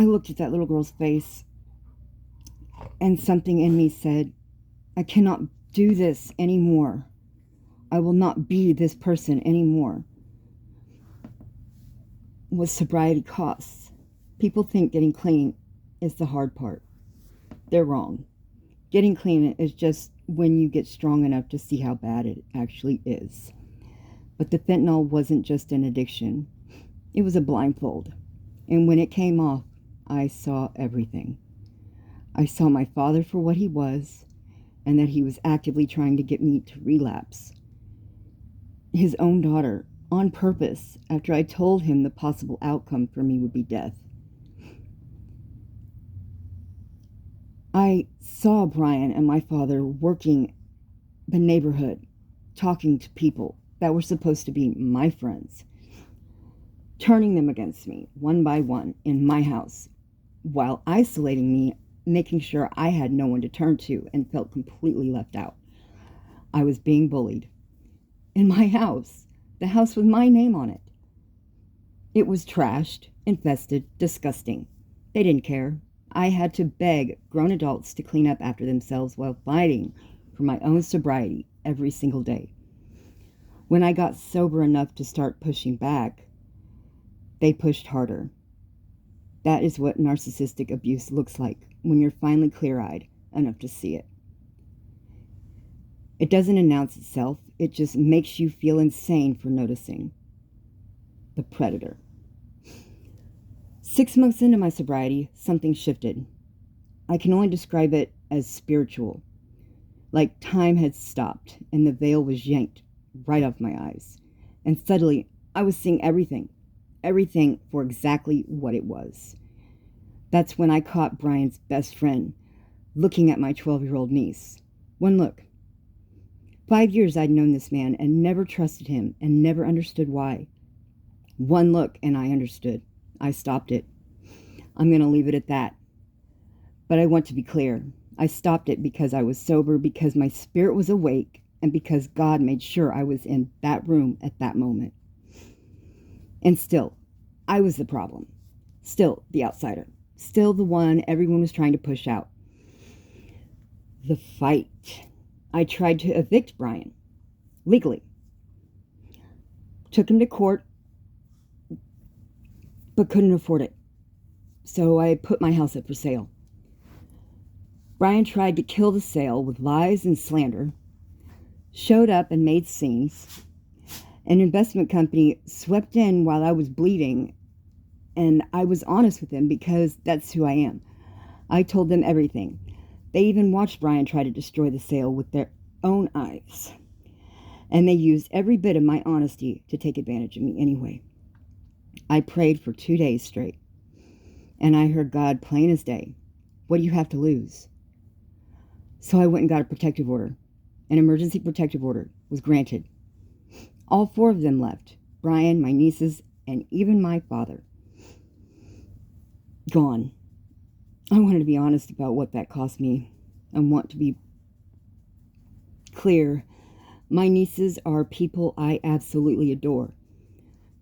I looked at that little girl's face, and something in me said, I cannot do this anymore. I will not be this person anymore. What sobriety costs. People think getting clean is the hard part. They're wrong. Getting clean is just when you get strong enough to see how bad it actually is. But the fentanyl wasn't just an addiction. It was a blindfold. And when it came off, I saw everything. I saw my father for what he was, and that he was actively trying to get me to relapse. His own daughter, on purpose, after I told him the possible outcome for me would be death. I saw Brian and my father working the neighborhood, talking to people that were supposed to be my friends, turning them against me one by one in my house, while isolating me, making sure I had no one to turn to and felt completely left out. I was being bullied. In my house, the house with my name on it. It was trashed, infested, disgusting. They didn't care. I had to beg grown adults to clean up after themselves while fighting for my own sobriety every single day. When I got sober enough to start pushing back, they pushed harder. That is what narcissistic abuse looks like when you're finally clear-eyed enough to see it. It doesn't announce itself, it just makes you feel insane for noticing. The predator. 6 months into my sobriety, something shifted. I can only describe it as spiritual. Like time had stopped and the veil was yanked right off my eyes. And suddenly, I was seeing everything for exactly what it was. That's when I caught Brian's best friend looking at my 12-year-old niece. One look. 5 years I'd known this man and never trusted him and never understood why. One look and I understood. I stopped it. I'm going to leave it at that. But I want to be clear. I stopped it because I was sober, because my spirit was awake, and because God made sure I was in that room at that moment. And still, I was the problem. Still the outsider. Still the one everyone was trying to push out. The fight. I tried to evict Brian. Legally. Took him to court, but couldn't afford it. So I put my house up for sale. Brian tried to kill the sale with lies and slander. Showed up and made scenes. An investment company swept in while I was bleeding, and I was honest with them because that's who I am. I told them everything. They even watched Brian try to destroy the sale with their own eyes. And they used every bit of my honesty to take advantage of me anyway. I prayed for 2 days straight. And I heard God plain as day. What do you have to lose? So I went and got a protective order. An emergency protective order was granted. All 4 of them left. Brian, my nieces, and even my father. Gone. I wanted to be honest about what that cost me. I want to be clear. My nieces are people I absolutely adore.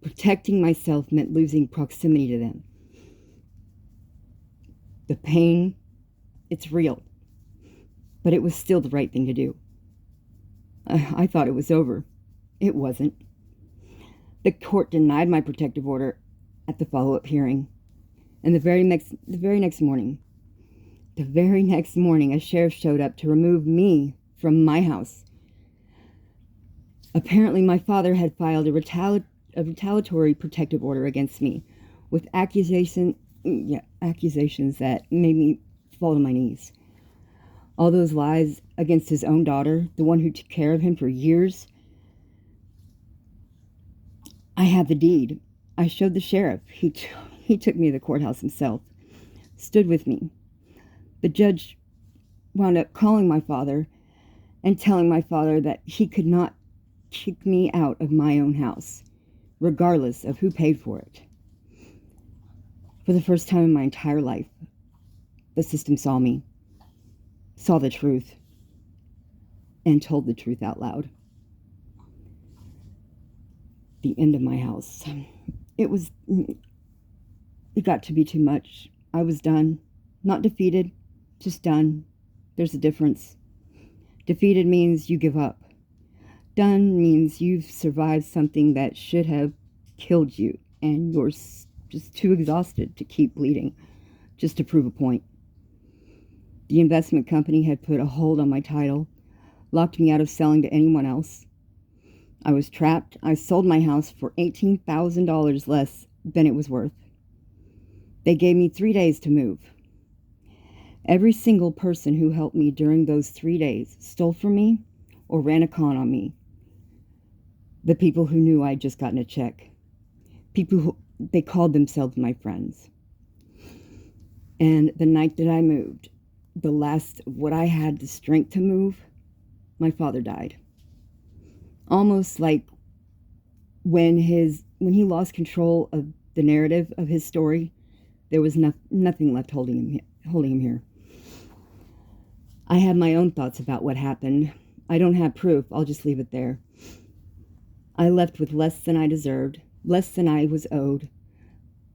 Protecting myself meant losing proximity to them. The pain, it's real. But it was still the right thing to do. I thought it was over. It wasn't. The court denied my protective order at the follow-up hearing. And the very next morning, a sheriff showed up to remove me from my house. Apparently, my father had filed a retaliatory protective order against me with accusations that made me fall to my knees. All those lies against his own daughter, the one who took care of him for years. I had the deed. I showed the sheriff. He took me to the courthouse himself, stood with me. The judge wound up calling my father and telling my father that he could not kick me out of my own house, regardless of who paid for it. For the first time in my entire life, the system saw me, saw the truth, and told the truth out loud. The end of my house. It got to be too much. I was done. Not defeated, just done. There's a difference. Defeated means you give up. Done means you've survived something that should have killed you, and you're just too exhausted to keep bleeding, just to prove a point. The investment company had put a hold on my title, locked me out of selling to anyone else. I was trapped. I sold my house for $18,000 less than it was worth. They gave me 3 days to move. Every single person who helped me during those 3 days stole from me or ran a con on me. The people who knew I'd just gotten a check. People who, they called themselves my friends. And the night that I moved, the last of what I had the strength to move, my father died. Almost like when he lost control of the narrative of his story, there was nothing left holding him here. I had my own thoughts about what happened. I don't have proof. I'll just leave it there. I left with less than I deserved, less than I was owed,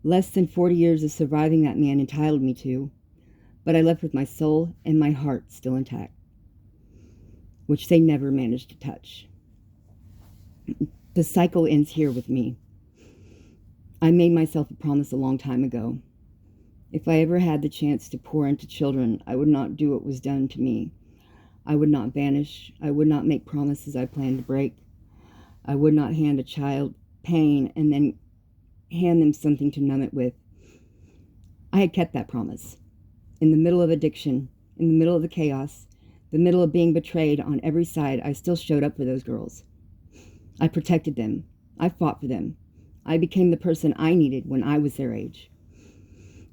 less than 40 years of surviving that man entitled me to, but I left with my soul and my heart still intact, which they never managed to touch. The cycle ends here with me. I made myself a promise a long time ago. If I ever had the chance to pour into children, I would not do what was done to me. I would not vanish. I would not make promises I planned to break. I would not hand a child pain and then hand them something to numb it with. I had kept that promise. In the middle of addiction, in the middle of the chaos, the middle of being betrayed on every side, I still showed up for those girls. I protected them. I fought for them. I became the person I needed when I was their age.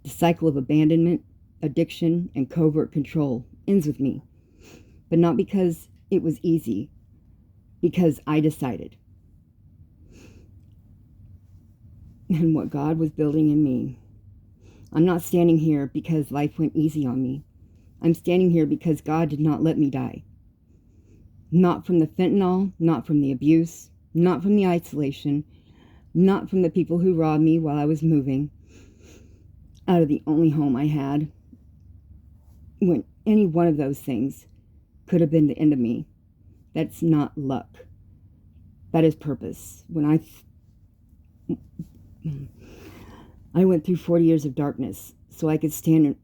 The cycle of abandonment, addiction, and covert control ends with me. But not because it was easy, because I decided. And what God was building in me. I'm not standing here because life went easy on me. I'm standing here because God did not let me die. Not from the fentanyl, not from the abuse, not from the isolation, not from the people who robbed me while I was moving out of the only home I had. When any one of those things could have been the end of me. That's not luck. That is purpose. When I went through 40 years of darkness so I could stand